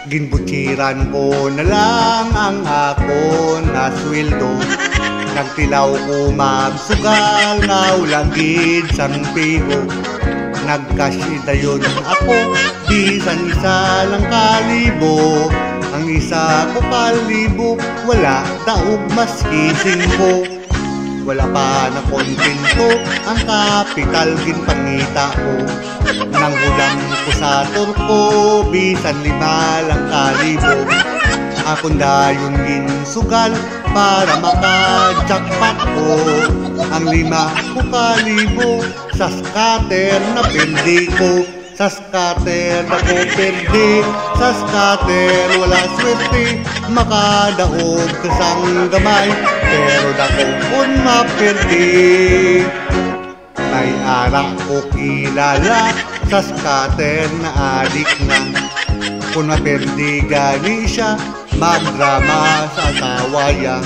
Ginbutsiran ko na lang ang ako na sweldo. Nagtilaw ko magsugal nga ulagid sang piho. Nagkasidayon ako, bisan isa lang kalibo. Ang isa ko kalibo, wala daog maski 5. Wala pa na kontento, ang kapital ginpangita ko. Nang hulam ko sa turko, bisan 5 lang kalibo. Akong dayon ginsugal para maka-jackpot ko. Ang 5 ko kalibo, sa scatter na perdi ko. Sa scatter na ko perdi, sa scatter wala swerte. Makadaog kasang gamay, pero dako kun maperdi. May ara ko kilala, sa scatter na adik na. Kung maperdi gani siya, magdrama sa asawaya.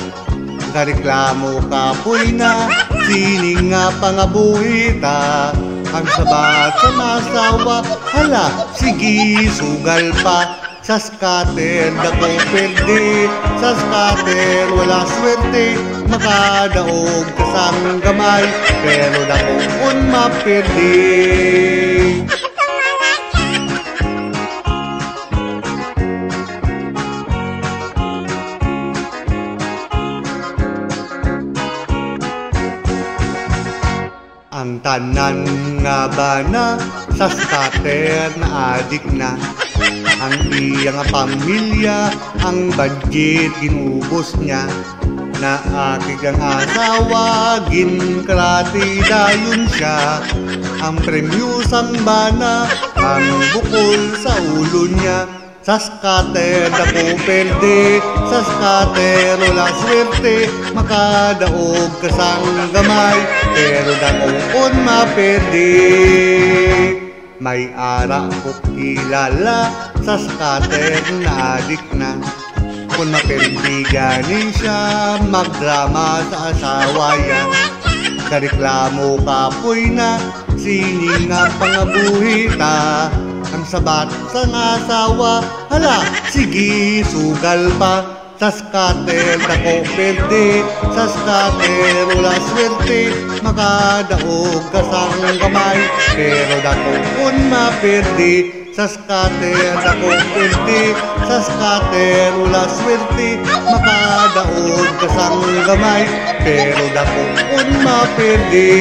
Kareklamo kapoy na, sining nga pangabuhita. Ang sabat sa masawa, hala, sige, sugal pa. Sa scatter, dako perde. Sa scatter, wala swerte. Makadaog kasang gamay, pero dako kun maperde. Ang tanan nga bana sa scatter na adik na. Ang iyang pamilya, ang budget ginubos niya. Na aking ang asawa, ginkrati dayon siya. Ang premyo sang bana, ang bukol sa ulo niya. Sa scatter dako perde, sa scatter wala swerte. Makadaog kasang gamay, pero dako kun maperde. May ara ko kilala, sa scatter na adik na. Kung maperdi gani siya, magdrama sa asawaya. Kareklamo kapoy na, sining nga pangabuhita. Ang sabat sa asawa, hala, sige, sugal pa. Sa scatter dako perde, sa scatter wala swerte. Makadaog kasang gamay, pero dako kun maperde. Sa scatter dako perde, sa scatter wala swerte. Makadaog kasang gamay, pero dako kun maperde.